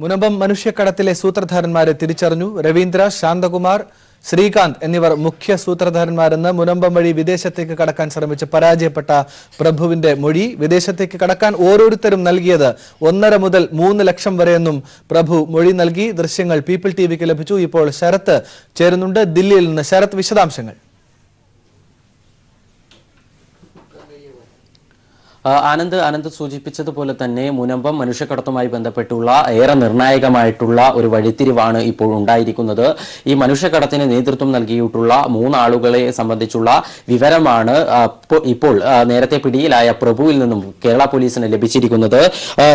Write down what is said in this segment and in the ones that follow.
മുനമ്പം മനുഷ്യക്കടത്തിലെ സൂത്രധാരന്മാരെ തിരിച്ചറിഞ്ഞു. രവീന്ദ്ര, ശാന്തകുമാർ, ശ്രീകാന്ത് എന്നിവർ മുഖ്യ സൂത്രധാരന്മാരെന്ന് മുനമ്പം വഴി വിദേശത്തേക്ക് കടക്കാൻ ശ്രമിച്ച് പരാജയപ്പെട്ട പ്രഭുവിന്റെ മൊഴി. വിദേശത്തേക്ക് കടക്കാൻ ഓരോരുത്തരും നൽകിയത് 1.5 മുതൽ 3 ലക്ഷം വരെയെന്നും പ്രഭു മൊഴി നൽകി. ദൃശ്യങ്ങൾ പീപ്പിൾ ടിവിക്ക് ലഭിച്ചു. ഇപ്പോൾ ശരത്ത് ചേരുന്നുണ്ട് ദില്ലിയിൽ നിന്ന്. ശരത്ത്, വിശദാംശങ്ങൾ. ആനന്ദ് സൂചിപ്പിച്ചതുപോലെ തന്നെ മുനമ്പം മനുഷ്യക്കടത്തുമായി ബന്ധപ്പെട്ടുള്ള ഏറെ നിർണായകമായിട്ടുള്ള ഒരു വഴിത്തിരിവാണ് ഇപ്പോൾ ഉണ്ടായിരിക്കുന്നത്. ഈ മനുഷ്യക്കടത്തിന് നേതൃത്വം നൽകിയിട്ടുള്ള 3 ആളുകളെ സംബന്ധിച്ചുള്ള വിവരമാണ് ഇപ്പോൾ നേരത്തെ പിടിയിലായ പ്രഭുവിൽ നിന്നും കേരള പോലീസിന് ലഭിച്ചിരിക്കുന്നത്.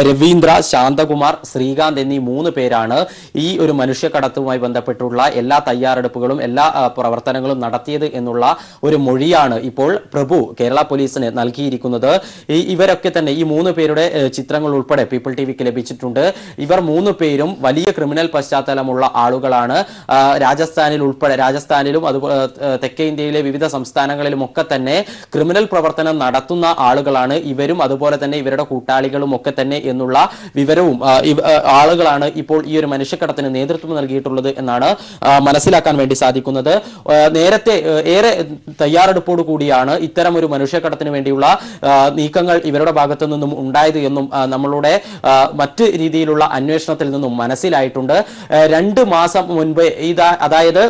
രവീന്ദ്ര, ശാന്തകുമാർ, ശ്രീകാന്ത് എന്നീ 3 പേരാണ് ഈ ഒരു മനുഷ്യക്കടത്തുമായി ബന്ധപ്പെട്ടുള്ള എല്ലാ തയ്യാറെടുപ്പുകളും എല്ലാ പ്രവർത്തനങ്ങളും നടത്തിയത് എന്നുള്ള ഒരു മൊഴിയാണ് ഇപ്പോൾ പ്രഭു കേരള പോലീസിന് നൽകിയിരിക്കുന്നത്. ഇവരൊക്കെ തന്നെ ഈ 3 പേരുടെ ചിത്രങ്ങൾ ഉൾപ്പെടെ പീപ്പിൾ ടിവിക്ക് ലഭിച്ചിട്ടുണ്ട്. ഇവർ 3 പേരും വലിയ ക്രിമിനൽ പശ്ചാത്തലമുള്ള ആളുകളാണ്. രാജസ്ഥാനിലും അതുപോലെ തെക്കേ ഇന്ത്യയിലെ വിവിധ സംസ്ഥാനങ്ങളിലും ഒക്കെ തന്നെ ക്രിമിനൽ പ്രവർത്തനം നടത്തുന്ന ആളുകളാണ് ഇവരും, അതുപോലെ തന്നെ ഇവരുടെ കൂട്ടാളികളും ഒക്കെ തന്നെ എന്നുള്ള വിവരവും ആളുകളാണ് ഇപ്പോൾ ഈ ഒരു മനുഷ്യക്കടത്തിന് നേതൃത്വം നൽകിയിട്ടുള്ളത് എന്നാണ് മനസ്സിലാക്കാൻ വേണ്ടി സാധിക്കുന്നത്. നേരത്തെ ഏറെ തയ്യാറെടുപ്പോടു കൂടിയാണ് ഇത്തരം ഒരു മനുഷ്യക്കടത്തിന് വേണ്ടിയുള്ള നീക്കങ്ങൾ ഇവരുടെ ഭാഗത്തു നിന്നും ഉണ്ടായത് എന്നും നമ്മളുടെ മറ്റ് രീതിയിലുള്ള അന്വേഷണത്തിൽ നിന്നും മനസ്സിലായിട്ടുണ്ട്. 2 മാസം മുൻപ് അതായത്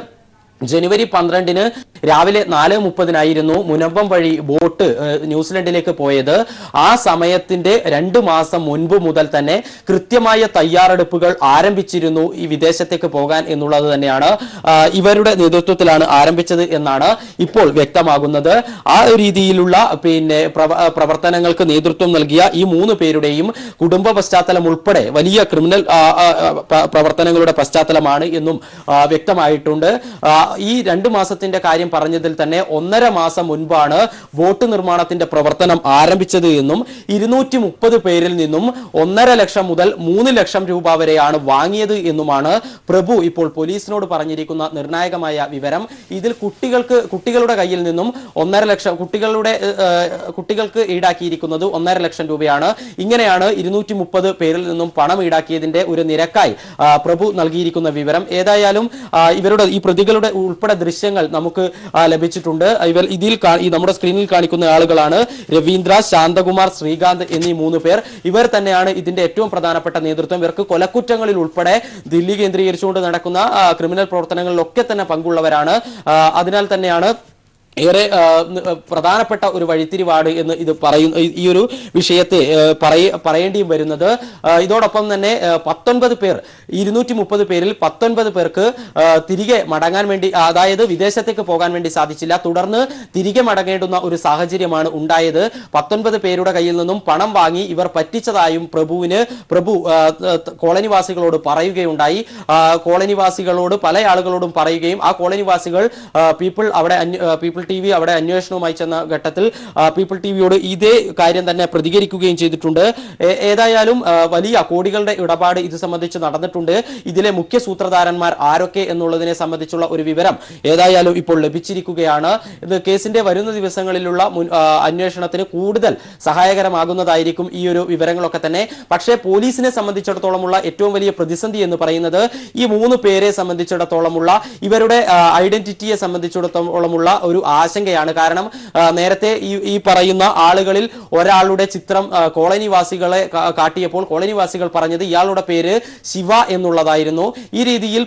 ജനുവരി 12-ന് രാവിലെ 4:30 മുനമ്പം വഴി ബോട്ട് ന്യൂസിലൻഡിലേക്ക് പോയത്. ആ സമയത്തിന്റെ 2 മാസം മുൻപ് മുതൽ തന്നെ കൃത്യമായ തയ്യാറെടുപ്പുകൾ ആരംഭിച്ചിരുന്നു ഈ വിദേശത്തേക്ക് പോകാൻ എന്നുള്ളത് തന്നെയാണ് ഇവരുടെ നേതൃത്വത്തിലാണ് ആരംഭിച്ചത് എന്നാണ് ഇപ്പോൾ വ്യക്തമാകുന്നത്. ആ രീതിയിലുള്ള പ്രവർത്തനങ്ങൾക്ക് നേതൃത്വം നൽകിയ ഈ 3 പേരുടെയും കുടുംബ പശ്ചാത്തലം ഉൾപ്പെടെ വലിയ ക്രിമിനൽ പ്രവർത്തനങ്ങളുടെ പശ്ചാത്തലമാണ് എന്നും വ്യക്തമായിട്ടുണ്ട്. ഈ 2 മാസത്തിന്റെ കാര്യം പറഞ്ഞതിൽ തന്നെ 1.5 മാസം മുൻപാണ് ബോട്ട് നിർമ്മാണത്തിന്റെ പ്രവർത്തനം ആരംഭിച്ചത് എന്നും 230 പേരിൽ നിന്നും 1.5 ലക്ഷം മുതൽ 3 ലക്ഷം രൂപ വരെയാണ് വാങ്ങിയത് എന്നുമാണ് പ്രഭു ഇപ്പോൾ പോലീസിനോട് പറഞ്ഞിരിക്കുന്ന നിർണായകമായ വിവരം. ഇതിൽ കുട്ടികളുടെ കയ്യിൽ നിന്നും 1.5 ലക്ഷം കുട്ടികൾക്ക് ഈടാക്കിയിരിക്കുന്നത് 1.5 ലക്ഷം രൂപയാണ്. ഇങ്ങനെയാണ് 230 പേരിൽ നിന്നും പണം ഈടാക്കിയതിന്റെ ഒരു നിരക്കായി പ്രഭു നൽകിയിരിക്കുന്ന വിവരം. ഏതായാലും ഇവരുടെ ഈ പ്രതികളുടെ ഉൾപ്പെടെ ദൃശ്യങ്ങൾ നമുക്ക് ലഭിച്ചിട്ടുണ്ട്. ഇതിൽ നമ്മുടെ സ്ക്രീനിൽ കാണിക്കുന്ന ആളുകളാണ് രവീന്ദ്ര, ശാന്തകുമാർ, ശ്രീകാന്ത് എന്നീ 3 പേർ. ഇവർ തന്നെയാണ് ഇതിന്റെ ഏറ്റവും പ്രധാനപ്പെട്ട നേതൃത്വം. ഇവർക്ക് കൊലക്കുറ്റങ്ങളിൽ ഉൾപ്പെടെ ദില്ലി കേന്ദ്രീകരിച്ചുകൊണ്ട് നടക്കുന്ന ക്രിമിനൽ പ്രവർത്തനങ്ങളിലൊക്കെ തന്നെ പങ്കുള്ളവരാണ്. അതിനാൽ തന്നെയാണ് ഏറെ പ്രധാനപ്പെട്ട ഒരു വഴിത്തിരിവാണ് എന്ന് ഇത് ഈ ഒരു വിഷയത്തെ പറയേണ്ടിയും വരുന്നത്. ഇതോടൊപ്പം തന്നെ 19 പേർ, 230 പേരിൽ 19 പേർക്ക് തിരികെ മടങ്ങാൻ വേണ്ടി, അതായത് വിദേശത്തേക്ക് പോകാൻ വേണ്ടി സാധിച്ചില്ല. തുടർന്ന് തിരികെ മടങ്ങേണ്ടുന്ന ഒരു സാഹചര്യമാണ് ഉണ്ടായത്. 19 പേരുടെ കയ്യിൽ നിന്നും പണം വാങ്ങി ഇവർ പറ്റിച്ചതായും പ്രഭു കോളനിവാസികളോട് പറയുകയുണ്ടായി. കോളനിവാസികളോട് പല ആളുകളോടും പറയുകയും ആ കോളനിവാസികൾ പീപ്പിൾ ടിവി അവിടെ അന്വേഷണവുമായി ചെന്ന ഘട്ടത്തിൽ പീപ്പിൾ ടിവിയോട് ഇതേ കാര്യം തന്നെ പ്രതികരിക്കുകയും ചെയ്തിട്ടുണ്ട്. ഏതായാലും വലിയ കോടികളുടെ ഇടപാട് ഇത് സംബന്ധിച്ച് നടന്നിട്ടുണ്ട്. ഇതിലെ മുഖ്യ സൂത്രധാരന്മാർ ആരൊക്കെ എന്നുള്ളതിനെ സംബന്ധിച്ചുള്ള ഒരു വിവരം ഏതായാലും ഇപ്പോൾ ലഭിച്ചിരിക്കുകയാണ്. ഇത് കേസിന്റെ വരുന്ന ദിവസങ്ങളിലുള്ള അന്വേഷണത്തിന് കൂടുതൽ സഹായകരമാകുന്നതായിരിക്കും ഈ ഒരു വിവരങ്ങളൊക്കെ തന്നെ. പക്ഷേ പോലീസിനെ സംബന്ധിച്ചിടത്തോളമുള്ള ഏറ്റവും വലിയ പ്രതിസന്ധി എന്ന് പറയുന്നത് ഈ 3 പേരെ സംബന്ധിച്ചിടത്തോളമുള്ള ഇവരുടെ ഐഡന്റിറ്റിയെ സംബന്ധിച്ചിടത്തോളമുള്ള ഒരു ആശങ്കയാണ്. കാരണം നേരത്തെ ഈ പറയുന്ന ആളുകളിൽ ഒരാളുടെ ചിത്രം കോളനിവാസികളെ കാട്ടിയപ്പോൾ കോളനിവാസികൾ പറഞ്ഞത് ഇയാളുടെ പേര് ശിവ എന്നുള്ളതായിരുന്നു. ഈ രീതിയിൽ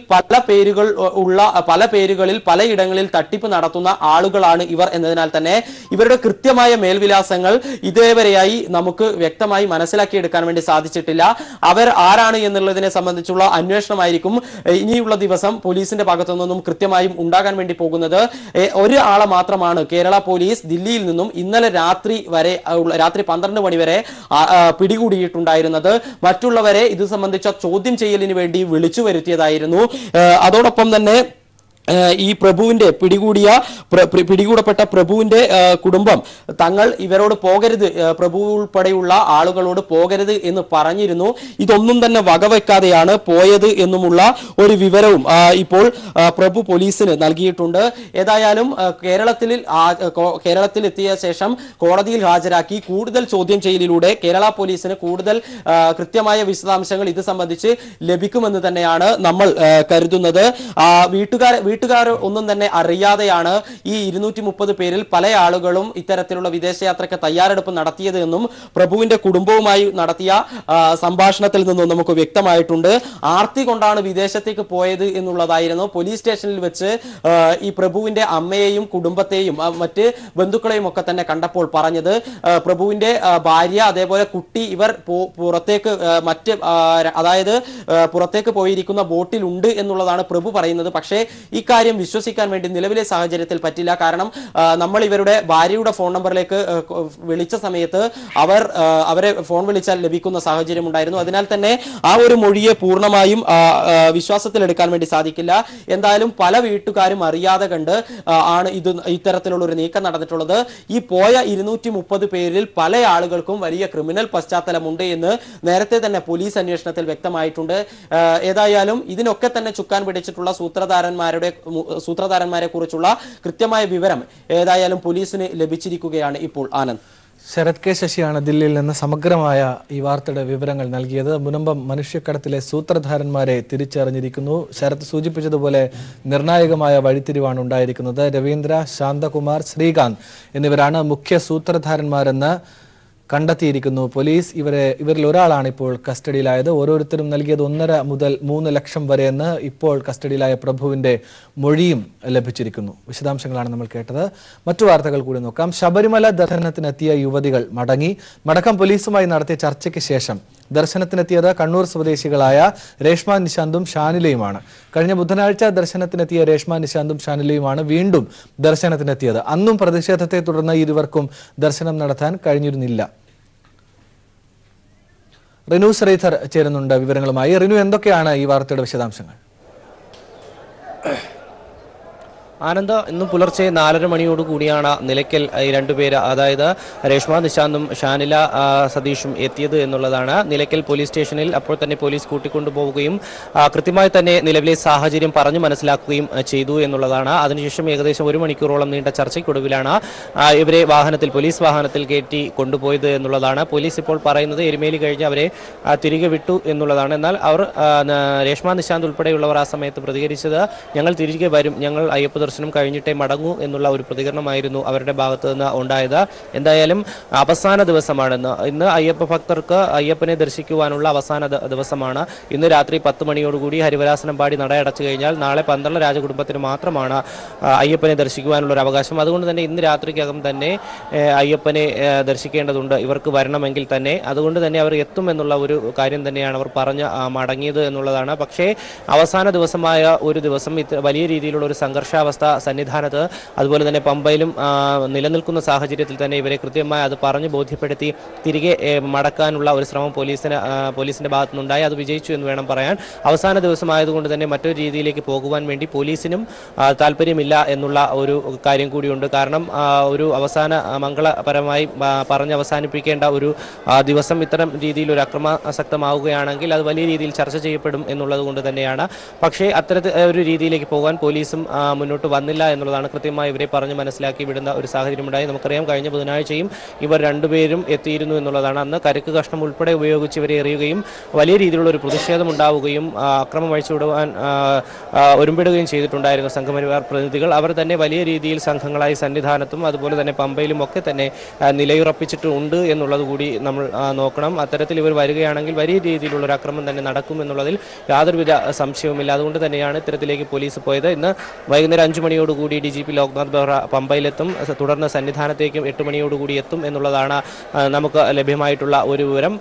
പല പേരുകളിൽ പലയിടങ്ങളിൽ തട്ടിപ്പ് നടത്തുന്ന ആളുകളാണ് ഇവർ എന്നതിനാൽ തന്നെ ഇവരുടെ കൃത്യമായ മേൽവിലാസങ്ങൾ ഇതേവരെയായി നമുക്ക് വ്യക്തമായി മനസ്സിലാക്കിയെടുക്കാൻ വേണ്ടി സാധിച്ചിട്ടില്ല. അവർ ആരാണ് എന്നുള്ളതിനെ സംബന്ധിച്ചുള്ള അന്വേഷണമായിരിക്കും ഇനിയുള്ള ദിവസം പോലീസിന്റെ ഭാഗത്തു നിന്നും കൃത്യമായും ഉണ്ടാകാൻ വേണ്ടി പോകുന്നത്. ഒരു ആളെ മാത്രമാണ് കേരള പോലീസ് ദില്ലിയിൽ നിന്നും ഇന്നലെ രാത്രി 12 മണി വരെ പിടികൂടിയിട്ടുണ്ടായിരുന്നത്. മറ്റുള്ളവരെ ഇത് സംബന്ധിച്ച ചോദ്യം ചെയ്യലിന് വേണ്ടി വിളിച്ചു വരുത്തിയതായിരുന്നു. അതോടൊപ്പം തന്നെ ഈ പ്രഭുവിന്റെ പിടികൂടപ്പെട്ട പ്രഭുവിന്റെ കുടുംബം തങ്ങൾ ഇവരോട് പോകരുത്, പ്രഭു ഉൾപ്പെടെയുള്ള ആളുകളോട് പോകരുത് എന്ന് പറഞ്ഞിരുന്നു. ഇതൊന്നും തന്നെ വകവെക്കാതെയാണ് പോയത് എന്നുമുള്ള ഒരു വിവരവും ഇപ്പോൾ പ്രഭു പോലീസിന് നൽകിയിട്ടുണ്ട്. ഏതായാലും കേരളത്തിൽ എത്തിയ ശേഷം കോടതിയിൽ ഹാജരാക്കി കൂടുതൽ ചോദ്യം ചെയ്യലിലൂടെ കേരള പോലീസിന് കൂടുതൽ കൃത്യമായ വിശദാംശങ്ങൾ ഇത് സംബന്ധിച്ച് ലഭിക്കുമെന്ന് തന്നെയാണ് നമ്മൾ കരുതുന്നത്. വീട്ടുകാർ ഒന്നും തന്നെ അറിയാതെയാണ് ഈ 230 പേരിൽ പല ആളുകളും ഇത്തരത്തിലുള്ള വിദേശയാത്രയ്ക്ക് തയ്യാറെടുപ്പ് നടത്തിയത് എന്നും പ്രഭുവിന്റെ കുടുംബവുമായി നടത്തിയ സംഭാഷണത്തിൽ നിന്നും നമുക്ക് വ്യക്തമായിട്ടുണ്ട്. ആർത്തി കൊണ്ടാണ് വിദേശത്തേക്ക് പോയത് എന്നുള്ളതായിരുന്നു പോലീസ് സ്റ്റേഷനിൽ വെച്ച് ഈ പ്രഭുവിന്റെ അമ്മയെയും കുടുംബത്തെയും മറ്റ് ബന്ധുക്കളെയും ഒക്കെ തന്നെ കണ്ടപ്പോൾ പറഞ്ഞത്. പ്രഭുവിന്റെ ഭാര്യ അതേപോലെ കുട്ടി ഇവർ പുറത്തേക്ക് അതായത് പുറത്തേക്ക് പോയിരിക്കുന്ന ബോട്ടിൽ ഉണ്ട് എന്നുള്ളതാണ് പ്രഭു പറയുന്നത്. പക്ഷേ ഈ കാര്യം വിശ്വസിക്കാൻ വേണ്ടി നിലവിലെ സാഹചര്യത്തിൽ പറ്റില്ല. കാരണം നമ്മൾ ഇവരുടെ ഭാര്യയുടെ ഫോൺ നമ്പറിലേക്ക് വിളിച്ച സമയത്ത് അവരെ ഫോൺ വിളിച്ചാൽ ലഭിക്കുന്ന സാഹചര്യം ഉണ്ടായിരുന്നു. അതിനാൽ തന്നെ ആ ഒരു മൊഴിയെ പൂർണ്ണമായും വിശ്വാസത്തിലെടുക്കാൻ വേണ്ടി സാധിക്കില്ല. എന്തായാലും പല വീട്ടുകാരും അറിയാതെ കണ്ട് ആണ് ഇത്തരത്തിലുള്ള ഒരു നീക്കം നടന്നിട്ടുള്ളത്. ഈ പോയ 230 പേരിൽ പല ആളുകൾക്കും വലിയ ക്രിമിനൽ പശ്ചാത്തലമുണ്ട് എന്ന് നേരത്തെ തന്നെ പോലീസ് അന്വേഷണത്തിൽ വ്യക്തമായിട്ടുണ്ട്. ഏതായാലും ഇതിനൊക്കെ തന്നെ ചുക്കാൻ പിടിച്ചിട്ടുള്ള സൂത്രധാരന്മാരെ കുറിച്ചുള്ള കൃത്യമായ വിവരം ഏതായാലും പോലീസിന് ലഭിച്ചിരിക്കുകയാണ് ഇപ്പോൾ. ആനന്ദ്, ശരത് കെ ശശിയാണ് ദില്ലിയിൽ നിന്ന് സമഗ്രമായ ഈ വാർത്തയുടെ വിവരങ്ങൾ നൽകിയത്. മുനമ്പം മനുഷ്യക്കടത്തിലെ സൂത്രധാരന്മാരെ തിരിച്ചറിഞ്ഞിരിക്കുന്നു. ശരത് സൂചിപ്പിച്ചതുപോലെ നിർണായകമായ വഴിത്തിരിവാണ് ഉണ്ടായിരിക്കുന്നത്. രവീന്ദ്ര, ശാന്തകുമാർ, ശ്രീകാന്ത് എന്നിവരാണ് മുഖ്യ സൂത്രധാരന്മാരെന്ന് കണ്ടെത്തിയിരിക്കുന്നു. പോലീസ് ഇവരിൽ ഒരാളാണ് ഇപ്പോൾ കസ്റ്റഡിയിലായത്. ഓരോരുത്തരും നൽകിയത് 1.5 മുതൽ 3 ലക്ഷം വരെയെന്ന് ഇപ്പോൾ കസ്റ്റഡിയിലായ പ്രഭുവിന്റെ മൊഴിയും ലഭിച്ചിരിക്കുന്നു. വിശദാംശങ്ങളാണ് നമ്മൾ കേട്ടത്. മറ്റു വാർത്തകൾ കൂടി നോക്കാം. ശബരിമല ദർശനത്തിനെത്തിയ യുവതികൾ മടക്കം പോലീസുമായി നടത്തിയ ചർച്ചയ്ക്ക് ശേഷം ദർശനത്തിനെത്തിയത് കണ്ണൂർ സ്വദേശികളായ രേഷ്മ നിശാന്തും ഷാനിലയുമാണ്. കഴിഞ്ഞ ബുധനാഴ്ച ദർശനത്തിനെത്തിയ രേഷ്മ നിശാന്തും ഷാനിലയുമാണ് വീണ്ടും ദർശനത്തിനെത്തിയത്. അന്നും പ്രതിഷേധത്തെ തുടർന്ന് ഇരുവർക്കും ദർശനം നടത്താൻ കഴിഞ്ഞിരുന്നില്ല. റിനു ശ്രീധർ ചേരുന്നുണ്ട് വിവരങ്ങളുമായി. റിനു, എന്തൊക്കെയാണ് ഈ വാർത്തയുടെ വിശദാംശങ്ങൾ? ആനന്ദ്, ഇന്ന് പുലർച്ചെ 4:30 മണിയോടുകൂടിയാണ് നിലയ്ക്കൽ രണ്ടുപേര്, അതായത് രേഷ്മ നിശാന്തും ഷാനില സതീഷും എത്തിയത് എന്നുള്ളതാണ്. നിലയ്ക്കൽ പോലീസ് സ്റ്റേഷനിൽ അപ്പോൾ തന്നെ പോലീസ് കൂട്ടിക്കൊണ്ടുപോവുകയും കൃത്യമായി തന്നെ നിലവിലെ സാഹചര്യം പറഞ്ഞു മനസ്സിലാക്കുകയും ചെയ്തു എന്നുള്ളതാണ്. അതിനുശേഷം ഏകദേശം 1 മണിക്കൂറോളം നീണ്ട ചർച്ചയ്ക്കൊടുവിലാണ് ഇവരെ പോലീസ് വാഹനത്തിൽ കയറ്റി കൊണ്ടുപോയത് എന്നുള്ളതാണ്. പോലീസ് ഇപ്പോൾ പറയുന്നത് എരുമേലി കഴിഞ്ഞ് അവരെ തിരികെ വിട്ടു എന്നുള്ളതാണ്. എന്നാൽ രേഷ്മ നിശാന്ത് ഉൾപ്പെടെയുള്ളവർ ആ സമയത്ത് പ്രതികരിച്ചത്, ഞങ്ങൾ തിരികെ വരും, ഞങ്ങൾ അയ്യപ്പ ദർശനം കഴിഞ്ഞിട്ടേ മടങ്ങൂ എന്നുള്ള ഒരു പ്രതികരണമായിരുന്നു അവരുടെ ഭാഗത്ത് നിന്ന് ഉണ്ടായത്. എന്തായാലും അവസാന ദിവസമാണെന്ന്. ഇന്ന് അയ്യപ്പ ഭക്തർക്ക് അയ്യപ്പനെ ദർശിക്കുവാനുള്ള അവസാന ദിവസമാണ്. ഇന്ന് രാത്രി 10 മണിയോടുകൂടി ഹരിവരാസനം പാടി നടയടച്ചു കഴിഞ്ഞാൽ നാളെ 12 രാജകുടുംബത്തിന് മാത്രമാണ് അയ്യപ്പനെ ദർശിക്കുവാനുള്ള ഒരു അവകാശം. അതുകൊണ്ട് തന്നെ ഇന്ന് രാത്രിക്കകം തന്നെ അയ്യപ്പനെ ദർശിക്കേണ്ടതുണ്ട് ഇവർക്ക് വരണമെങ്കിൽ തന്നെ. അതുകൊണ്ട് തന്നെ അവർ എത്തുമെന്നുള്ള ഒരു കാര്യം തന്നെയാണ് അവർ പറഞ്ഞ് മടങ്ങിയത് എന്നുള്ളതാണ്. പക്ഷേ അവസാന ദിവസമായ ഒരു ദിവസം വലിയ രീതിയിലുള്ള ഒരു സംഘർഷാവസ്ഥ സന്നിധാനത്ത് അതുപോലെ തന്നെ പമ്പയിലും നിലനിൽക്കുന്ന സാഹചര്യത്തിൽ തന്നെ ഇവരെ കൃത്യമായി അത് പറഞ്ഞ് ബോധ്യപ്പെടുത്തി തിരികെ മടക്കാനുള്ള ഒരു ശ്രമം പോലീസിന്റെ ഭാഗത്തു നിന്നുണ്ടായി. അത് വിജയിച്ചു എന്ന് വേണം പറയാൻ. അവസാന ദിവസമായതുകൊണ്ട് തന്നെ മറ്റൊരു രീതിയിലേക്ക് പോകുവാൻ വേണ്ടി പോലീസിനും താല്പര്യമില്ല എന്നുള്ള ഒരു കാര്യം കൂടിയുണ്ട്. കാരണം ഒരു അവസാന മംഗളപരമായി പറഞ്ഞ് അവസാനിപ്പിക്കേണ്ട ഒരു ദിവസം ഇത്തരം രീതിയിൽ ഒരു അക്രമാസക്തമാവുകയാണെങ്കിൽ അത് വലിയ രീതിയിൽ ചർച്ച ചെയ്യപ്പെടും എന്നുള്ളത് കൊണ്ട് തന്നെയാണ്. പക്ഷേ അത്തരത്തിൽ ഒരു രീതിയിലേക്ക് പോകാൻ പോലീസും മുന്നോട്ട് വന്നില്ല എന്നുള്ളതാണ്. കൃത്യമായി ഇവരെ പറഞ്ഞ് മനസ്സിലാക്കി വിടുന്ന ഒരു സാഹചര്യമുണ്ടായി. നമുക്കറിയാം, കഴിഞ്ഞ ബുധനാഴ്ചയും ഇവർ രണ്ടുപേരും എത്തിയിരുന്നു എന്നുള്ളതാണ്. അന്ന് കരുക്ക് കഷ്ണം ഉൾപ്പെടെ ഉപയോഗിച്ച് ഇവരെ എറിയുകയും വലിയ രീതിയിലുള്ള ഒരു പ്രതിഷേധം ഉണ്ടാവുകയും അക്രമം അഴിച്ചുവിടുവാൻ ഒരുമ്പിടുകയും ചെയ്തിട്ടുണ്ടായിരുന്നു സംഘപരിവാർ പ്രതിനിധികൾ. അവർ തന്നെ വലിയ രീതിയിൽ സംഘങ്ങളായി സന്നിധാനത്തും അതുപോലെ തന്നെ പമ്പയിലും ഒക്കെ തന്നെ നിലയുറപ്പിച്ചിട്ടുണ്ട് എന്നുള്ളത് കൂടി നമ്മൾ നോക്കണം. അത്തരത്തിൽ ഇവർ വരികയാണെങ്കിൽ വലിയ രീതിയിലുള്ള ഒരു അക്രമം തന്നെ നടക്കും എന്നുള്ളതിൽ യാതൊരുവിധ സംശയവുമില്ല. അതുകൊണ്ട് തന്നെയാണ് ഇത്തരത്തിലേക്ക് പോലീസ് പോയത്. ഇന്ന് വൈകുന്നേരം 5 5 മണിയോടുകൂടി DGP ലോക്നാഥ് ബെഹ്റ പമ്പയിലെത്തും. തുടർന്ന് സന്നിധാനത്തേക്കും 8 മണിയോടുകൂടി എത്തും എന്നുള്ളതാണ് നമുക്ക് ലഭ്യമായിട്ടുള്ള ഒരു വിവരം.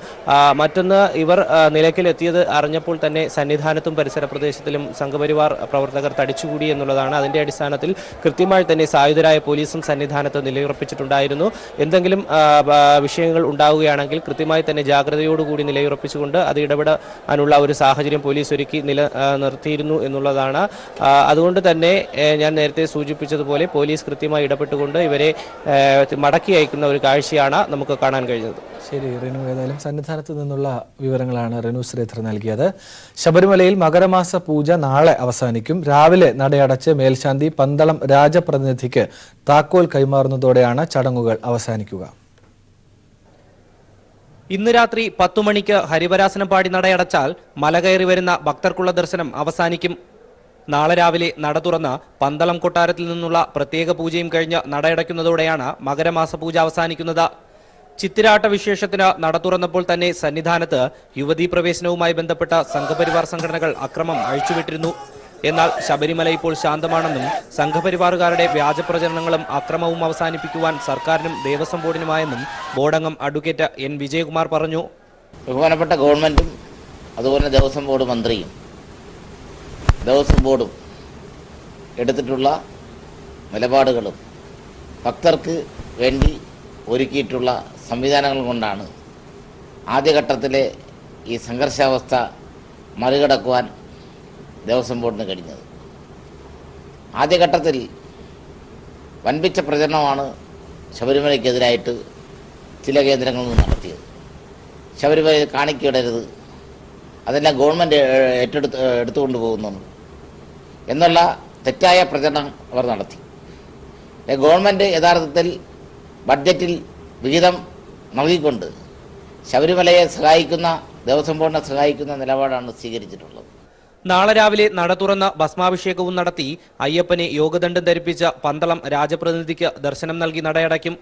മറ്റൊന്ന്, ഇവർ നിലയ്ക്കലെത്തിയത് അറിഞ്ഞപ്പോൾ തന്നെ സന്നിധാനത്തും പരിസര പ്രദേശത്തിലും സംഘപരിവാർ പ്രവർത്തകർ തടിച്ചുകൂടി എന്നുള്ളതാണ്. അതിന്റെ അടിസ്ഥാനത്തിൽ കൃത്യമായി തന്നെ സായുധരായ പോലീസും സന്നിധാനത്ത് നിലയുറപ്പിച്ചിട്ടുണ്ടായിരുന്നു. എന്തെങ്കിലും വിഷയങ്ങൾ ഉണ്ടാവുകയാണെങ്കിൽ കൃത്യമായി തന്നെ ജാഗ്രതയോടുകൂടി നിലയുറപ്പിച്ചുകൊണ്ട് അത് ഇടപെടാനുള്ള ഒരു സാഹചര്യം പോലീസ് ഒരുക്കി നിർത്തിയിരുന്നു എന്നുള്ളതാണ്. അതുകൊണ്ട് തന്നെ ഞാൻ നേരത്തെ സൂചിപ്പിച്ചതുപോലെ പോലീസ് കൃത്യമായി ഇടപെട്ടുകൊണ്ട് ഇവരെ മടക്കി അയക്കുന്ന ഒരു കാഴ്ചയാണ് നമുക്ക് കാണാൻ കഴിഞ്ഞത്. ശരി റിനു, ഏതായാലും സന്നിധാനത്ത് നിന്നുള്ള വിവരങ്ങളാണ് റിനു ശ്രീധർ നൽകിയത്. ശബരിമലയിൽ മകരമാസ പൂജ നാളെ അവസാനിക്കും. രാവിലെ നടയടച്ച് മേൽശാന്തി പന്തളം രാജപ്രതിനിധിക്ക് താക്കോൽ കൈമാറുന്നതോടെയാണ് ചടങ്ങുകൾ അവസാനിക്കുക. ഇന്ന് രാത്രി 10 മണിക്ക് ഹരിവരാസനം പാടി നടയടച്ചാൽ മല കയറി വരുന്ന ഭക്തർക്കുള്ള ദർശനം അവസാനിക്കും. നാളെ രാവിലെ നട തുറന്ന് പന്തളം കൊട്ടാരത്തിൽ നിന്നുള്ള പ്രത്യേക പൂജയും കഴിഞ്ഞ് നടയടയ്ക്കുന്നതോടെയാണ് മകരമാസ പൂജ അവസാനിക്കുന്നത്. ചിത്തിരാട്ട വിശേഷത്തിന് നട തുറന്നപ്പോൾ തന്നെ സന്നിധാനത്ത് യുവതീ പ്രവേശനവുമായി ബന്ധപ്പെട്ട സംഘപരിവാർ സംഘടനകൾ അക്രമം അഴിച്ചുവിട്ടിരുന്നു. എന്നാൽ ശബരിമല ഇപ്പോൾ ശാന്തമാണെന്നും സംഘപരിവാറുകാരുടെ വ്യാജപ്രചരണങ്ങളും അക്രമവും അവസാനിപ്പിക്കുവാൻ സർക്കാരിനും ദേവസ്വം ബോർഡിനുമായെന്നും ബോർഡംഗം അഡ്വക്കേറ്റ് N. വിജയകുമാർ പറഞ്ഞു. ബഹുമാനപ്പെട്ട ഗവൺമെന്റും അതുപോലെ ദേവസ്വം ബോർഡ് മന്ത്രിയും ദേവസ്വം ബോർഡും എടുത്തിട്ടുള്ള നിലപാടുകളും ഭക്തർക്ക് വേണ്ടി ഒരുക്കിയിട്ടുള്ള സംവിധാനങ്ങൾ കൊണ്ടാണ് ആദ്യഘട്ടത്തിലെ ഈ സംഘർഷാവസ്ഥ മറികടക്കുവാൻ ദേവസ്വം ബോർഡിന് കഴിഞ്ഞത്. ആദ്യഘട്ടത്തിൽ വൻപിച്ച പ്രചരണമാണ് ശബരിമലയ്ക്കെതിരായിട്ട് ചില കേന്ദ്രങ്ങളിൽ നിന്ന് നടത്തിയത്. ശബരിമലയിൽ കാണിക്കയിടരുത്, അതെല്ലാം ഗവൺമെൻറ് എടുത്തുകൊണ്ട് പോകുന്നു എന്നുള്ള തെറ്റായ പ്രചരണം അവർ നടത്തി. ഗവൺമെൻറ് യഥാർത്ഥത്തിൽ ബഡ്ജറ്റിൽ വിഹിതം നൽകിക്കൊണ്ട് ശബരിമലയെ സഹായിക്കുന്ന, ദേവസ്വം ബോർഡിനെ സഹായിക്കുന്ന നിലപാടാണ് സ്വീകരിച്ചിട്ടുള്ളത്. നാളെ രാവിലെ നട തുറന്ന് ഭസ്മാഭിഷേകവും നടത്തി അയ്യപ്പനെ യോഗദണ്ഡം ധരിപ്പിച്ച പന്തളം രാജപ്രതിനിധിക്ക് ദർശനം നൽകി നടയടയ്ക്കും.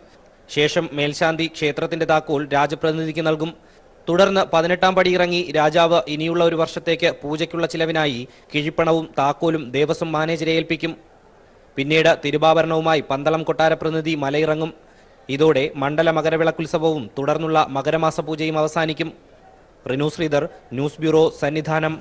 ശേഷം മേൽശാന്തി ക്ഷേത്രത്തിന്റെ താക്കോൽ രാജപ്രതിനിധിക്ക് നൽകും. തുടർന്ന് 18ാം പടി ഇറങ്ങി രാജാവ് ഇനിയുള്ള ഒരു വർഷത്തേക്ക് പൂജയ്ക്കുള്ള ചിലവിനായി കിഴിപ്പണവും താക്കോലും ദേവസ്വം മാനേജരെ ഏൽപ്പിക്കും. പിന്നീട് തിരുവാഭരണവുമായി പന്തളം കൊട്ടാര പ്രതിനിധി മലയിറങ്ങും. ഇതോടെ മണ്ഡല മകരവിളക്കുത്സവവും തുടർന്നുള്ള മകരമാസ പൂജയും അവസാനിക്കും. Rinu Sreedhar, news bureau, Sannidhanam.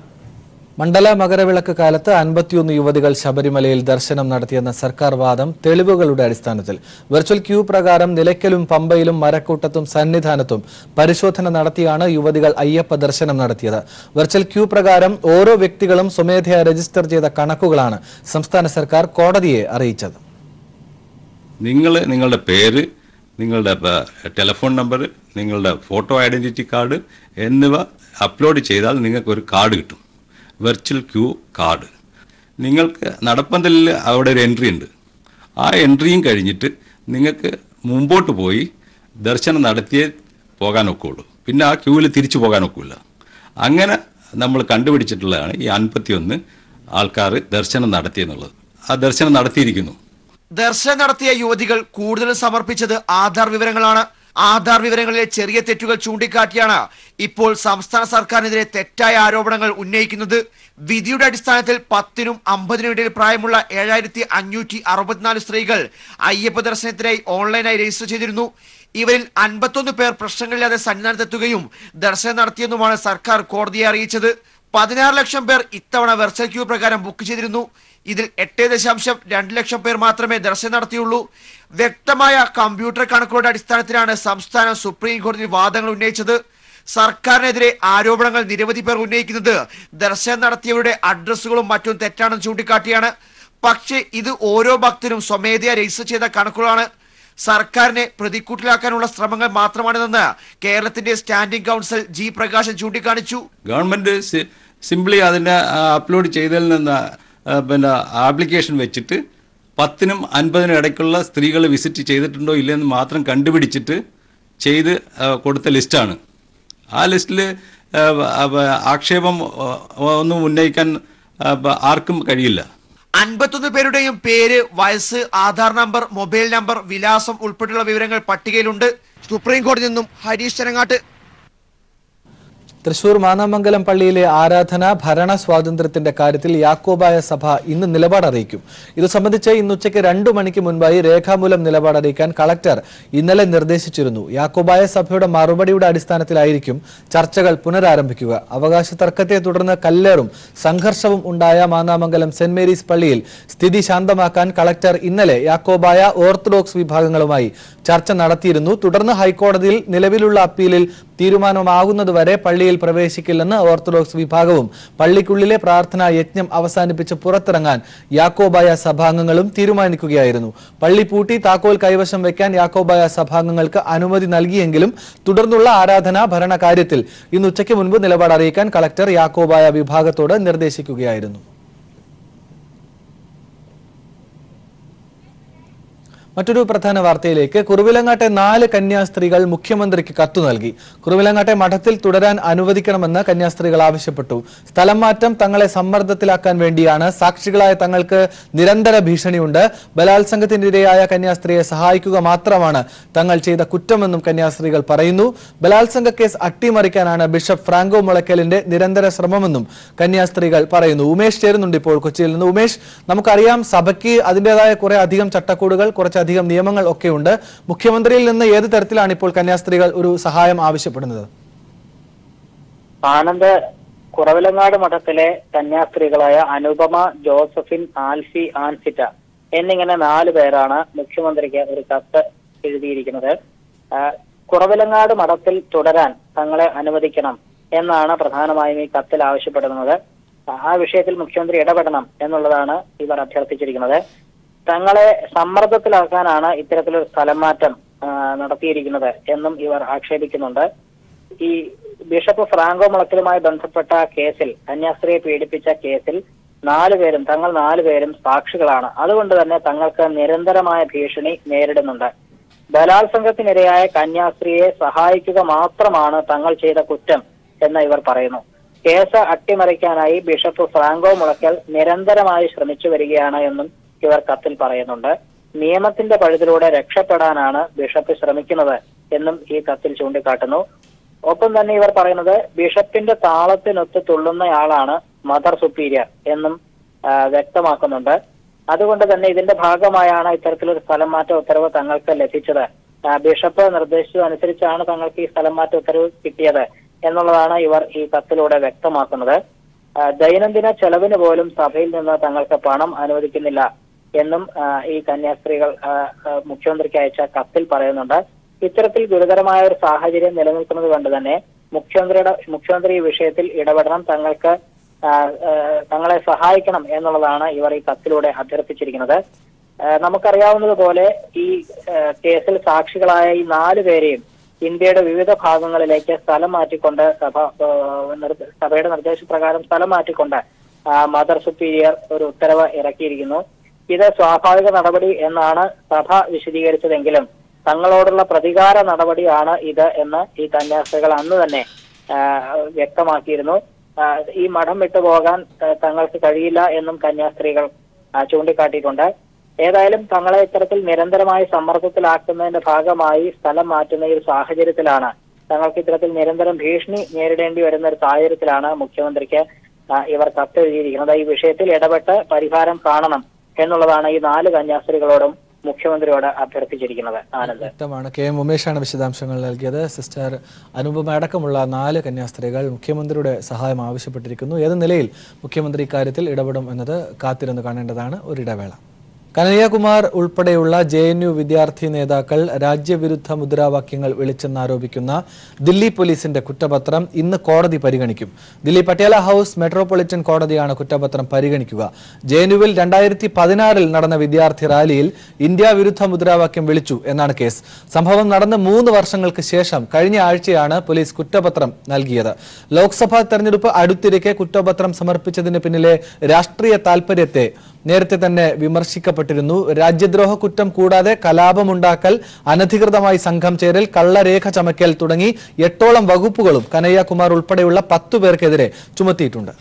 മണ്ഡല മകരവിളക്ക് കാലത്ത് 51 യുവതികൾ ശബരിമലയിൽ ദർശനം നടത്തിയെന്ന സർക്കാർ വാദം തെളിവുകളുടെ അടിസ്ഥാനത്തിൽ വെർച്വൽ ക്യൂ പ്രകാരം നിലയ്ക്കലും പമ്പയിലും മരക്കൂട്ടത്തും സന്നിധാനത്തും പരിശോധന നടത്തിയാണ് യുവതികൾ അയ്യപ്പ ദർശനം നടത്തിയത്. വെർച്വൽ ക്യൂ പ്രകാരം ഓരോ വ്യക്തികളും സ്വമേധയാ രജിസ്റ്റർ ചെയ്ത കണക്കുകളാണ് സംസ്ഥാന സർക്കാർ കോടതിയെ അറിയിച്ചത്. നിങ്ങളുടെ പേര്, നിങ്ങളുടെ ടെലിഫോൺ നമ്പർ, നിങ്ങളുടെ ഫോട്ടോ ഐഡന്റിറ്റി കാർഡ് എന്നിവ അപ്ലോഡ് ചെയ്താൽ നിങ്ങൾക്ക് ഒരു കാർഡ് കിട്ടും, വെർച്വൽ ക്യൂ കാർഡ്. നിങ്ങൾക്ക് നടപ്പന്തലിൽ അവിടെ ഒരു എൻട്രി ഉണ്ട്. ആ എൻട്രിയും കഴിഞ്ഞിട്ട് നിങ്ങൾക്ക് മുമ്പോട്ട് പോയി ദർശനം നടത്തിയേ പോകാനൊക്കുള്ളൂ. പിന്നെ ആ ക്യൂവിൽ തിരിച്ചു പോകാനൊക്കില്ല. അങ്ങനെ നമ്മൾ കണ്ടുപിടിച്ചിട്ടുള്ളതാണ് ഈ 51 ആൾക്കാർ ദർശനം നടത്തിയെന്നുള്ളത്. ആ ദർശനം നടത്തിയിരിക്കുന്നു. ദർശനം നടത്തിയ യുവതികൾ കൂടുതലും സമർപ്പിച്ചത് ആധാർ വിവരങ്ങളാണ്. ആധാർ വിവരങ്ങളിലെ ചെറിയ തെറ്റുകൾ ചൂണ്ടിക്കാട്ടിയാണ് ഇപ്പോൾ സംസ്ഥാന സർക്കാരിനെതിരെ തെറ്റായ ആരോപണങ്ങൾ ഉന്നയിക്കുന്നത്. വിധിയുടെ അടിസ്ഥാനത്തിൽ 10നും 50നും ഇടയിൽ പ്രായമുള്ള 7564 സ്ത്രീകൾ അയ്യപ്പ ദർശനത്തിനായി ഓൺലൈനായി രജിസ്റ്റർ ചെയ്തിരുന്നു. ഇവരിൽ 51 പേർ പ്രശ്നങ്ങളില്ലാതെ സന്നിധാനത്തെത്തുകയും ദർശനം നടത്തിയെന്നുമാണ് സർക്കാർ കോടതിയെ അറിയിച്ചത്. 16 ലക്ഷം പേർ ഇത്തവണ വെർച്വൽ ക്യൂ പ്രകാരം ബുക്ക് ചെയ്തിരുന്നു. ഇതിൽ 8.2 ലക്ഷം പേർ മാത്രമേ ദർശനം നടത്തിയുള്ളൂ. വ്യക്തമായ കമ്പ്യൂട്ടർ കണക്കുകളുടെ അടിസ്ഥാനത്തിലാണ് സംസ്ഥാനം സുപ്രീം കോടതിയിൽ വാദങ്ങൾ ഉന്നയിച്ചത്. സർക്കാരിനെതിരെ ആരോപണങ്ങൾ നിരവധി പേർ ഉന്നയിക്കുന്നത് ദർശനം നടത്തിയവരുടെ അഡ്രസ്സുകളും മറ്റും തെറ്റാണെന്ന് ചൂണ്ടിക്കാട്ടിയാണ്. പക്ഷേ ഇത് ഓരോ ഭക്തരും സ്വമേധയാ രജിസ്റ്റർ ചെയ്ത കണക്കുകളാണ്. സർക്കാരിനെ പ്രതിക്കൂട്ടിലാക്കാനുള്ള ശ്രമങ്ങൾ മാത്രമാണെന്ന് കേരളത്തിന്റെ സ്റ്റാൻഡിംഗ് കൗൺസിൽ G. പ്രകാശൻ ചൂണ്ടിക്കാണിച്ചു. ഗവൺമെന്റ് സിംപ്ലി അതിനെ അപ്ലോഡ് ചെയ്തതിൽ നിന്ന് ആപ്ലിക്കേഷൻ വെച്ചിട്ട് 10നും 50നും ഇടയ്ക്കുള്ള സ്ത്രീകൾ വിസിറ്റ് ചെയ്തിട്ടുണ്ടോ ഇല്ലെന്ന് മാത്രം കണ്ടുപിടിച്ചിട്ട് ചെയ്ത് കൊടുത്ത ലിസ്റ്റാണ്. ആ ലിസ്റ്റിൽ ആക്ഷേപം ഒന്നും ഉന്നയിക്കാൻ ആർക്കും കഴിയില്ല. 51 പേരുടെയും പേര്, വയസ്സ്, ആധാർ നമ്പർ, മൊബൈൽ നമ്പർ, വിലാസം ഉൾപ്പെടെയുള്ള വിവരങ്ങൾ പട്ടികയിലുണ്ട്. സുപ്രീം കോടതിയിൽ നിന്നും ഹരീഷ് ചരങ്ങാട്ട്. തൃശൂർ മാന്നാമംഗലം പള്ളിയിലെ ആരാധന ഭരണ സ്വാതന്ത്ര്യത്തിന്റെ കാര്യത്തിൽ യാക്കോബായ സഭ ഇന്ന് നിലപാട് അറിയിക്കും. ഇത് സംബന്ധിച്ച് ഇന്ന് ഉച്ചയ്ക്ക് 2 മണിക്ക് മുൻപായി രേഖാമൂലം നിലപാട് അറിയിക്കാൻ കളക്ടർ ഇന്നലെ നിർദ്ദേശിച്ചിരുന്നു. യാക്കോബായ സഭയുടെ മറുപടിയുടെ അടിസ്ഥാനത്തിലായിരിക്കും ചർച്ചകൾ പുനരാരംഭിക്കുക. അവകാശ തർക്കത്തെ തുടർന്ന് കല്ലേറും സംഘർഷവും ഉണ്ടായ മാന്നാമംഗലം സെന്റ് മേരീസ് പള്ളിയിൽ സ്ഥിതി ശാന്തമാക്കാൻ കളക്ടർ ഇന്നലെ യാക്കോബായ ഓർത്തഡോക്സ് വിഭാഗങ്ങളുമായി ചർച്ച നടത്തിയിരുന്നു. തുടർന്ന് ഹൈക്കോടതിയിൽ നിലവിലുള്ള അപ്പീലിൽ തീരുമാനമാകുന്നതുവരെ പള്ളിയിൽ പ്രവേശിക്കില്ലെന്ന് ഓർത്തഡോക്സ് വിഭാഗവും പള്ളിക്കുള്ളിലെ പ്രാർത്ഥനാ യജ്ഞം അവസാനിപ്പിച്ച് പുറത്തിറങ്ങാൻ യാക്കോബായ സഭാംഗങ്ങളും തീരുമാനിക്കുകയായിരുന്നു. പള്ളി പൂട്ടി താക്കോൽ കൈവശം വയ്ക്കാൻ യാക്കോബായ സഭാംഗങ്ങൾക്ക് അനുമതി നൽകിയെങ്കിലും തുടർന്നുള്ള ആരാധനാ ഭരണ കാര്യത്തിൽ ഇന്ന് ഉച്ചയ്ക്ക് മുൻപ് നിലപാട് അറിയിക്കാൻ കളക്ടർ യാക്കോബായ വിഭാഗത്തോട് നിർദ്ദേശിക്കുകയായിരുന്നു. മറ്റൊരു പ്രധാന വാർത്തയിലേക്ക്. കുറുവിലങ്ങാട്ടെ 4 കന്യാസ്ത്രീകൾ മുഖ്യമന്ത്രിക്ക് കത്തു നൽകി. കുറുവിലങ്ങാട്ടെ മഠത്തിൽ തുടരാൻ അനുവദിക്കണമെന്ന് കന്യാസ്ത്രീകൾ ആവശ്യപ്പെട്ടു. സ്ഥലം മാറ്റം തങ്ങളെ സമ്മർദ്ദത്തിലാക്കാൻ വേണ്ടിയാണ്. സാക്ഷികളായ തങ്ങൾക്ക് നിരന്തര ഭീഷണിയുണ്ട്. ബലാത്സംഗത്തിനിരയായ കന്യാസ്ത്രീയെ സഹായിക്കുക മാത്രമാണ് തങ്ങൾ ചെയ്ത കുറ്റമെന്നും കന്യാസ്ത്രീകൾ പറയുന്നു. ബലാത്സംഗ കേസ് അട്ടിമറിക്കാനാണ് ബിഷപ്പ് ഫ്രാങ്കോ മുളയ്ക്കലിന്റെ നിരന്തര ശ്രമമെന്നും കന്യാസ്ത്രീകൾ പറയുന്നു. ഉമേഷ് ചേരുന്നുണ്ട് ഇപ്പോൾ കൊച്ചിയിൽ നിന്ന്. ഉമേഷ്, നമുക്കറിയാം സഭയ്ക്ക് അതിൻ്റെതായ കുറെ അധികം ചട്ടക്കൂടുകൾ, കുറച്ചധികം നിയമങ്ങൾ ഒക്കെ ഉണ്ട്. മുഖ്യമന്ത്രിയിൽ നിന്ന് ഏത് തരത്തിലാണ് ഇപ്പോൾ കന്യാസ്ത്രീകൾ ഒരു സഹായം ആവശ്യപ്പെടുന്നത്? ആനന്ദ്, കുറവിലങ്ങാട് മഠത്തിലെ കന്യാസ്ത്രീകളായ അനുപമ, ജോസഫിൻ, ആൽഫി, ആൻസിറ്റ എന്നിങ്ങനെ 4 പേരാണ് മുഖ്യമന്ത്രിക്ക് ഒരു കത്ത് എഴുതിയിരിക്കുന്നത്. കുറവിലങ്ങാട് മഠത്തിൽ തുടരാൻ തങ്ങളെ അനുവദിക്കണം എന്നാണ് പ്രധാനമായും ഈ കത്തിൽ ആവശ്യപ്പെടുന്നത്. ആ വിഷയത്തിൽ മുഖ്യമന്ത്രി ഇടപെടണം എന്നുള്ളതാണ് ഇവർ അഭ്യർത്ഥിച്ചിരിക്കുന്നത്. തങ്ങളെ സമ്മർദ്ദത്തിലാക്കാനാണ് ഇത്തരത്തിലൊരു സ്ഥലം മാറ്റം നടത്തിയിരിക്കുന്നത് എന്നും ഇവർ ആക്ഷേപിക്കുന്നുണ്ട്. ഈ ബിഷപ്പ് ഫ്രാങ്കോ മുളയ്ക്കലുമായി ബന്ധപ്പെട്ട കേസിൽ, കന്യാസ്ത്രീയെ പീഡിപ്പിച്ച കേസിൽ തങ്ങൾ 4 പേരും സാക്ഷികളാണ്. അതുകൊണ്ട് തന്നെ തങ്ങൾക്ക് നിരന്തരമായ ഭീഷണി നേരിടുന്നുണ്ട്. ബലാത്സംഗത്തിനിരയായ കന്യാസ്ത്രീയെ സഹായിക്കുക മാത്രമാണ് തങ്ങൾ ചെയ്ത കുറ്റം എന്ന് ഇവർ പറയുന്നു. കേസ് അട്ടിമറിക്കാനായി ബിഷപ്പ് ഫ്രാങ്കോ മുളയ്ക്കൽ നിരന്തരമായി ശ്രമിച്ചു വരികയാണ് എന്നും ഇവർ കത്തിൽ പറയുന്നുണ്ട്. നിയമത്തിന്റെ പഴുതിലൂടെ രക്ഷപ്പെടാനാണ് ബിഷപ്പ് ശ്രമിക്കുന്നത് എന്നും ഈ കത്തിൽ ചൂണ്ടിക്കാട്ടുന്നു. ഒപ്പം തന്നെ ഇവർ പറയുന്നത് ബിഷപ്പിന്റെ താളത്തിനൊത്ത് തുള്ളുന്നയാളാണ് മദർ സുപ്പീരിയർ എന്നും വ്യക്തമാക്കുന്നുണ്ട്. അതുകൊണ്ട് തന്നെ ഇതിന്റെ ഭാഗമായാണ് ഇത്തരത്തിലൊരു സ്ഥലം മാറ്റ ഉത്തരവ് തങ്ങൾക്ക് ലഭിച്ചത്. ബിഷപ്പ് നിർദ്ദേശിച്ചതനുസരിച്ചാണ് തങ്ങൾക്ക് ഈ സ്ഥലം മാറ്റ ഉത്തരവ് കിട്ടിയത് എന്നുള്ളതാണ് ഇവർ ഈ കത്തിലൂടെ വ്യക്തമാക്കുന്നത്. ദൈനംദിന ചെലവിന് പോലും സഭയിൽ നിന്ന് തങ്ങൾക്ക് പണം അനുവദിക്കുന്നില്ല എന്നും ഈ കന്യാസ്ത്രീകൾ മുഖ്യമന്ത്രിക്ക് അയച്ച കത്തിൽ പറയുന്നുണ്ട്. ഇത്തരത്തിൽ ഗുരുതരമായ ഒരു സാഹചര്യം നിലനിൽക്കുന്നത് കൊണ്ട് തന്നെ മുഖ്യമന്ത്രി ഈ വിഷയത്തിൽ ഇടപെടണം, തങ്ങളെ സഹായിക്കണം എന്നുള്ളതാണ് ഇവർ ഈ കത്തിലൂടെ അഭ്യർത്ഥിച്ചിരിക്കുന്നത്. നമുക്കറിയാവുന്നതുപോലെ ഈ കേസിൽ സാക്ഷികളായ ഈ 4 പേരെയും ഇന്ത്യയുടെ വിവിധ ഭാഗങ്ങളിലേക്ക് സ്ഥലം മാറ്റിക്കൊണ്ട് സഭയുടെ നിർദ്ദേശപ്രകാരം സ്ഥലം മാറ്റിക്കൊണ്ട് മദർ സുപ്പീരിയർ ഒരു ഉത്തരവ് ഇറക്കിയിരിക്കുന്നു. ഇത് സ്വാഭാവിക നടപടി എന്നാണ് സഭ വിശദീകരിച്ചതെങ്കിലും തങ്ങളോടുള്ള പ്രതികാര നടപടിയാണ് ഇത് എന്ന് ഈ കന്യാസ്ത്രീകൾ അന്ന് തന്നെ വ്യക്തമാക്കിയിരുന്നു. ഈ മഠം വിട്ടുപോകാൻ തങ്ങൾക്ക് കഴിയില്ല എന്നും കന്യാസ്ത്രീകൾ ചൂണ്ടിക്കാട്ടിയിട്ടുണ്ട്. ഏതായാലും തങ്ങളെ ഇത്തരത്തിൽ നിരന്തരമായി സമ്മർദ്ദത്തിലാക്കുന്നതിന്റെ ഭാഗമായി സ്ഥലം മാറ്റുന്ന ഈ സാഹചര്യത്തിലാണ്, തങ്ങൾക്ക് ഇത്തരത്തിൽ നിരന്തരം ഭീഷണി നേരിടേണ്ടി വരുന്ന ഒരു സാഹചര്യത്തിലാണ് മുഖ്യമന്ത്രിക്ക് ഇവർ കത്തെഴുതിയിരിക്കുന്നത്. ഈ വിഷയത്തിൽ ഇടപെട്ട് പരിഹാരം കാണണം എന്നുള്ളതാണ് ഈ 4 കന്യാസ്ത്രീകളോടും മുഖ്യമന്ത്രിയോട് അഭ്യർത്ഥിച്ചിരിക്കുന്നത്. ആനന്ദ്, വ്യക്തമാണ്. കെ എം ഉമേഷാണ് വിശദാംശങ്ങൾ നൽകിയത്. സിസ്റ്റർ അനുപമ അടക്കമുള്ള 4 കന്യാസ്ത്രീകൾ മുഖ്യമന്ത്രിയുടെ സഹായം ആവശ്യപ്പെട്ടിരിക്കുന്നു. ഏത് നിലയിൽ മുഖ്യമന്ത്രി ഇക്കാര്യത്തിൽ ഇടപെടും എന്നത് കാത്തിരുന്ന് കാണേണ്ടതാണ്. ഒരിടവേള. കനയ്യകുമാർ ഉൾപ്പെടെയുള്ള JNU വിദ്യാർത്ഥി നേതാക്കൾ രാജ്യവിരുദ്ധ മുദ്രാവാക്യങ്ങൾ വിളിച്ചെന്നാരോപിക്കുന്ന ദില്ലി പോലീസിന്റെ കുറ്റപത്രം ഇന്ന് കോടതി പരിഗണിക്കും. ദില്ലി പട്യാല ഹൌസ് മെട്രോപൊളിറ്റൻ കോടതിയാണ് കുറ്റപത്രം പരിഗണിക്കുക. JNUവിൽ 2016 നടന്ന വിദ്യാർത്ഥി റാലിയിൽ ഇന്ത്യ വിരുദ്ധ മുദ്രാവാക്യം വിളിച്ചു എന്നാണ് കേസ്. സംഭവം നടന്ന് 3 വർഷങ്ങൾക്ക് ശേഷം കഴിഞ്ഞ ആഴ്ചയാണ് പോലീസ് കുറ്റപത്രം നൽകിയത്. ലോക്സഭാ തെരഞ്ഞെടുപ്പ് അടുത്തിരിക്കെ കുറ്റപത്രം സമർപ്പിച്ചതിന് പിന്നിലെ രാഷ്ട്രീയ താൽപര്യത്തെ നേരത്തെ തന്നെ വിമർശിക്കപ്പെട്ടിരുന്നു. രാജ്യദ്രോഹ കുറ്റം കൂടാതെ കലാപമുണ്ടാക്കൽ, അനധികൃതമായി സംഘം ചേരൽ, കള്ളരേഖ ചമയ്ക്കൽ തുടങ്ങി 8ഓളം വകുപ്പുകളും കനയ്യകുമാർ ഉൾപ്പെടെയുള്ള 10 പേർക്കെതിരെ ചുമത്തിയിട്ടുണ്ട്.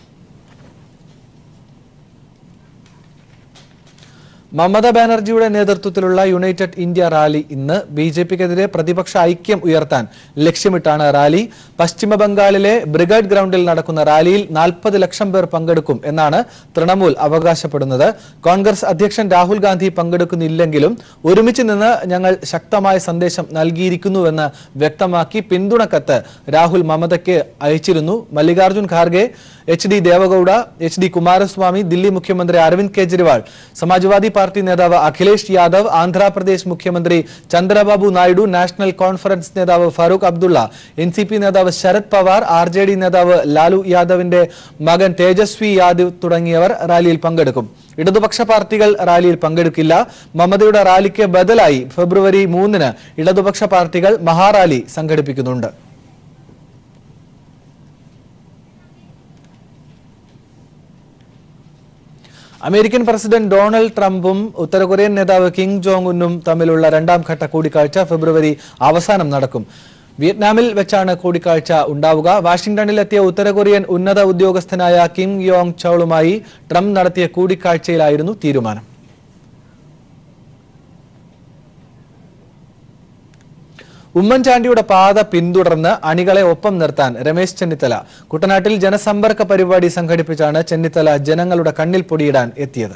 മമതാ ബാനർജിയുടെ നേതൃത്വത്തിലുള്ള യുണൈറ്റഡ് ഇന്ത്യ റാലി ഇന്ന് ബിജെപിക്കെതിരെ പ്രതിപക്ഷ ഐക്യം ഉയർത്താൻ ലക്ഷ്യമിട്ടാണ് റാലി. പശ്ചിമ ബംഗാളിലെ ബ്രിഗേഡ് ഗ്രൗണ്ടിൽ നടക്കുന്ന റാലിയിൽ 40 ലക്ഷം പേർ പങ്കെടുക്കും എന്നാണ് തൃണമൂൽ അവകാശപ്പെടുന്നത്. കോൺഗ്രസ് അധ്യക്ഷൻ രാഹുൽ ഗാന്ധി പങ്കെടുക്കുന്നില്ലെങ്കിലും ഒരുമിച്ച് നിന്ന് ഞങ്ങൾ ശക്തമായ സന്ദേശം നൽകിയിരിക്കുന്നുവെന്ന് വ്യക്തമാക്കി പിന്തുണക്കത്ത് രാഹുൽ മമതയ്ക്ക് അയച്ചിരുന്നു. മല്ലികാർജുൻ ഖാർഗെ, HD ദേവഗൌഡ, HD കുമാരസ്വാമി, ദില്ലി മുഖ്യമന്ത്രി അരവിന്ദ് കെജ്രിവാൾ, സമാജ്വാദി പാർട്ടി നേതാവ് അഖിലേഷ് യാദവ്, ആന്ധ്രാപ്രദേശ് മുഖ്യമന്ത്രി ചന്ദ്രബാബു നായിഡു, നാഷണൽ കോൺഫറൻസ് നേതാവ് ഫാറൂഖ് അബ്ദുള്ള, NCP നേതാവ് ശരത് പവാർ, RJD നേതാവ് ലാലു യാദവിന്റെ മകൻ തേജസ്വി യാദവ് തുടങ്ങിയവർ റാലിയിൽ പങ്കെടുക്കും. ഇടതുപക്ഷ പാർട്ടികൾ റാലിയിൽ പങ്കെടുക്കില്ല. മമതയുടെ റാലിക്ക് ബദലായി ഫെബ്രുവരി 3-ന് ഇടതുപക്ഷ പാർട്ടികൾ മഹാറാലി സംഘടിപ്പിക്കുന്നുണ്ട്. അമേരിക്കൻ പ്രസിഡന്റ് ഡൊണാൾഡ് ട്രംപും ഉത്തര കൊറിയൻ നേതാവ് കിം ജോങ് ഉന്നും തമ്മിലുള്ള രണ്ടാം ഘട്ട കൂടിക്കാഴ്ച ഫെബ്രുവരി അവസാനം നടക്കും. വിയറ്റ്നാമിൽ വെച്ചാണ് കൂടിക്കാഴ്ച ഉണ്ടാവുക. വാഷിംഗ്ടണിലെത്തിയ ഉത്തര കൊറിയൻ ഉന്നത ഉദ്യോഗസ്ഥനായ കിം യോങ് ചോളുമായി ട്രംപ് നടത്തിയ കൂടിക്കാഴ്ചയിലായിരുന്നു തീരുമാനം. ഉമ്മൻചാണ്ടിയുടെ പാത പിന്തുടർന്ന് അണികളെ ഒപ്പം നിർത്താൻ രമേശ് ചെന്നിത്തല കുട്ടനാട്ടിൽ ജനസമ്പർക്ക പരിപാടി സംഘടിപ്പിച്ചാണ് ചെന്നിത്തല ജനങ്ങളുടെ കണ്ണിൽ പൊടിയിടാൻ എത്തിയത്.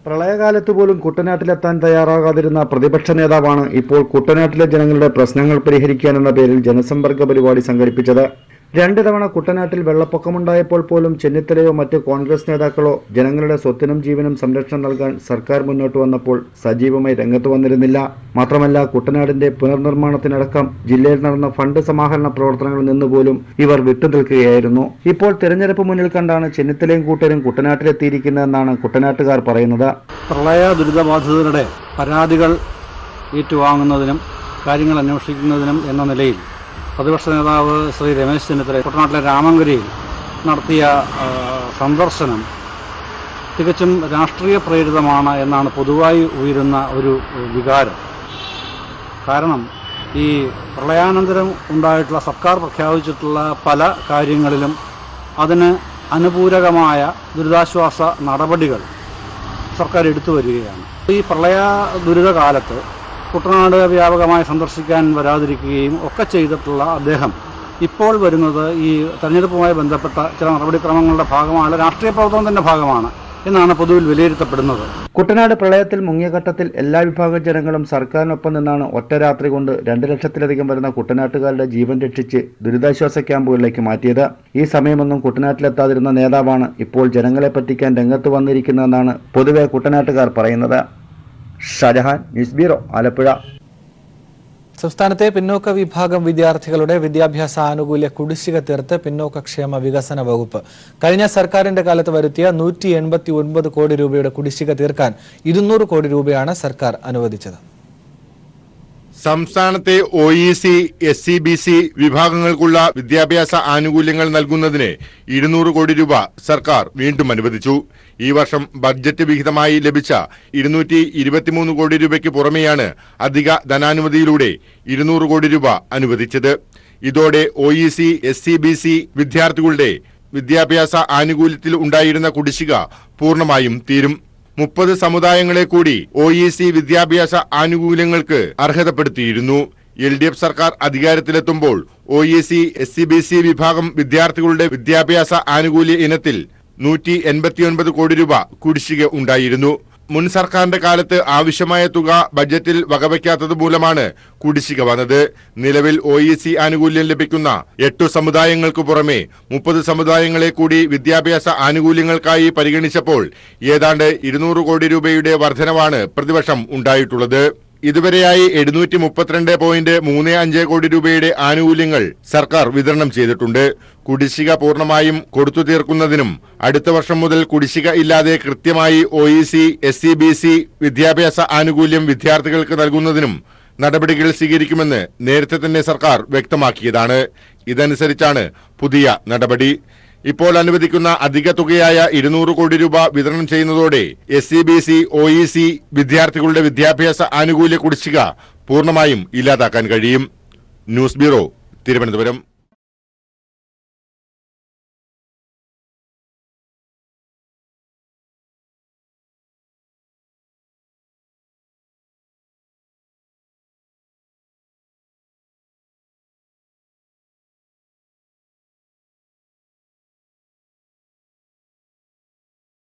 പ്രളയകാലത്ത് പോലും കുട്ടനാട്ടിലെത്താൻ തയ്യാറാകാതിരുന്ന പ്രതിപക്ഷ നേതാവാണ് ഇപ്പോൾ കുട്ടനാട്ടിലെ ജനങ്ങളുടെ പ്രശ്നങ്ങൾ പരിഹരിക്കാനെന്ന പേരിൽ ജനസമ്പർക്ക പരിപാടി സംഘടിപ്പിച്ചത്. 2 തവണ കുട്ടനാട്ടിൽ വെള്ളപ്പൊക്കമുണ്ടായപ്പോൾ പോലും ചെന്നിത്തലയോ മറ്റ് കോൺഗ്രസ് നേതാക്കളോ ജനങ്ങളുടെ സ്വത്തിനും ജീവനും സംരക്ഷണം നൽകാൻ സർക്കാർ മുന്നോട്ട് വന്നപ്പോൾ സജീവമായി രംഗത്ത് വന്നിരുന്നില്ല. മാത്രമല്ല, കുട്ടനാടിന്റെ പുനർനിർമ്മാണത്തിനടക്കം ജില്ലയിൽ നടന്ന ഫണ്ട് സമാഹരണ പ്രവർത്തനങ്ങളിൽ നിന്നുപോലും ഇവർ വിട്ടുനിൽക്കുകയായിരുന്നു. ഇപ്പോൾ തെരഞ്ഞെടുപ്പ് മുന്നിൽ കണ്ടാണ് ചെന്നിത്തലയും കൂട്ടരും കുട്ടനാട്ടിലെത്തിയിരിക്കുന്നതെന്നാണ് കുട്ടനാട്ടുകാർ പറയുന്നത്. പ്രളയ ദുരിതബാധിതരുടെ പരാതികൾ ഏറ്റുവാങ്ങുന്നതിനും കാര്യങ്ങൾ അന്വേഷിക്കുന്നതിനും എന്ന നിലയിൽ പ്രതിപക്ഷ നേതാവ് ശ്രീ രമേശ് ചെന്നിത്തല കുട്ടനാട്ടിലെ രാമങ്കരിയിൽ നടത്തിയ സന്ദർശനം തികച്ചും രാഷ്ട്രീയ പ്രേരിതമാണ് എന്നാണ് പൊതുവായി ഉയരുന്ന ഒരു വികാരം. കാരണം ഈ പ്രളയാനന്തരം ഉണ്ടായിട്ടുള്ള സർക്കാർ പ്രഖ്യാപിച്ചിട്ടുള്ള പല കാര്യങ്ങളിലും അതിന് അനുപൂരകമായ ദുരിതാശ്വാസ നടപടികൾ സർക്കാർ എടുത്തു വരികയാണ്. ഈ പ്രളയ ദുരിതകാലത്ത് കുട്ടനാട് വ്യാപകമായി സന്ദർശിക്കാൻ വരാതിരിക്കുകയും ഒക്കെ ചെയ്തിട്ടുള്ള അദ്ദേഹം ഇപ്പോൾ വരുന്നത് ഈ തെരഞ്ഞെടുപ്പുമായി ബന്ധപ്പെട്ട ചില നടപടിക്രമങ്ങളുടെ ഭാഗമാണ്, രാഷ്ട്രീയ പ്രവർത്തനത്തിന്റെ ഭാഗമാണ് എന്നാണ് പൊതുവിൽ വിലയിരുത്തപ്പെടുന്നത്. കുട്ടനാട് പ്രളയത്തിൽ മുങ്ങിയ ഘട്ടത്തിൽ എല്ലാ വിഭാഗം ജനങ്ങളും സർക്കാരിനൊപ്പം നിന്നാണ് ഒറ്റ രാത്രി കൊണ്ട് 2 ലക്ഷത്തിലധികം വരുന്ന കുട്ടനാട്ടുകാരുടെ ജീവൻ രക്ഷിച്ച് ദുരിതാശ്വാസ ക്യാമ്പുകളിലേക്ക് മാറ്റിയത്. ഈ സമയമൊന്നും കുട്ടനാട്ടിലെത്താതിരുന്ന നേതാവാണ് ഇപ്പോൾ ജനങ്ങളെ പറ്റിക്കാൻ രംഗത്ത് വന്നിരിക്കുന്നതെന്നാണ് പൊതുവെ കുട്ടനാട്ടുകാർ പറയുന്നത്. Shajahan, news bureau, Alappuzha. സംസ്ഥാനത്തെ പിന്നോക്ക വിഭാഗം വിദ്യാർത്ഥികളുടെ വിദ്യാഭ്യാസ ആനുകൂല്യ കുടിശ്ശിക തീർത്ത് പിന്നോക്കക്ഷേമ വികസന വകുപ്പ് കഴിഞ്ഞ സർക്കാരിന്റെ കാലത്ത് വരുത്തിയ 189 കോടി രൂപയുടെ കുടിശ്ശിക തീർക്കാൻ 200 കോടി രൂപയാണ് സർക്കാർ അനുവദിച്ചത്. സംസ്ഥാനത്തെ OEC, SCBC വിഭാഗങ്ങൾക്കുള്ള വിദ്യാഭ്യാസ ആനുകൂല്യങ്ങൾ നൽകുന്നതിന് 200 കോടി രൂപ സർക്കാർ വീണ്ടും അനുവദിച്ചു. ഈ വർഷം ബഡ്ജറ്റ് വിഹിതമായി ലഭിച്ച 223 കോടി രൂപയ്ക്ക് പുറമെയാണ് അധിക ധനാനുമതിയിലൂടെ 200 കോടി രൂപ അനുവദിച്ചത്. ഇതോടെ OEC, SCBC വിദ്യാർത്ഥികളുടെ വിദ്യാഭ്യാസ ആനുകൂല്യത്തിൽ ഉണ്ടായിരുന്ന കുടിശ്ശിക പൂർണ്ണമായും തീരും. 30 സമുദായങ്ങളെ കൂടി OEC വിദ്യാഭ്യാസ ആനുകൂല്യങ്ങൾക്ക് അർഹതപ്പെടുത്തിയിരുന്നു. LDF സർക്കാർ അധികാരത്തിലെത്തുമ്പോൾ OEC, SCBC വിഭാഗം വിദ്യാർത്ഥികളുടെ വിദ്യാഭ്യാസ ആനുകൂല്യ ഇനത്തിൽ 189 കോടി രൂപ കുടിശ്ശിക ഉണ്ടായിരുന്നു. മുൻ സർക്കാരിന്റെ കാലത്ത് ആവശ്യമായ തുക ബജറ്റിൽ വകവയ്ക്കാത്തത് മൂലമാണ് കുടിശ്ശിക വന്നത്. നിലവിൽ OEC ആനുകൂല്യം ലഭിക്കുന്ന 8 സമുദായങ്ങൾക്ക് പുറമെ 30 സമുദായങ്ങളെ കൂടി വിദ്യാഭ്യാസ ആനുകൂല്യങ്ങൾക്കായി പരിഗണിച്ചപ്പോൾ ഏതാണ്ട് 200 കോടി രൂപയുടെ വർധനവാണ് പ്രതിവർഷം ഉണ്ടായിട്ടുള്ളത്. ഇതുവരെയായി 732.35 കോടി രൂപയുടെ ആനുകൂല്യങ്ങൾ സർക്കാർ വിതരണം ചെയ്തിട്ടുണ്ട്. കുടിശ്ശിക പൂർണ്ണമായും കൊടുത്തു തീർക്കുന്നതിനും അടുത്ത വർഷം മുതൽ കുടിശ്ശിക ഇല്ലാതെ കൃത്യമായി OEC, SCBC വിദ്യാഭ്യാസ ആനുകൂല്യം വിദ്യാർത്ഥികൾക്ക് നൽകുന്നതിനും നടപടികൾ സ്വീകരിക്കുമെന്ന് നേരത്തെ തന്നെ സർക്കാർ വ്യക്തമാക്കിയതാണ്. ഇതനുസരിച്ചാണ് പുതിയ നടപടി. ഇപ്പോൾ അനുവദിക്കുന്ന അധിക തുകയായ 200 കോടി രൂപ വിതരണം ചെയ്യുന്നതോടെ SCBC, OEC വിദ്യാർത്ഥികളുടെ വിദ്യാഭ്യാസ ആനുകൂല്യ കുടിശ്ശിക പൂർണ്ണമായും ഇല്ലാതാക്കാൻ കഴിയും. News bureau, Thiruvananthapuram.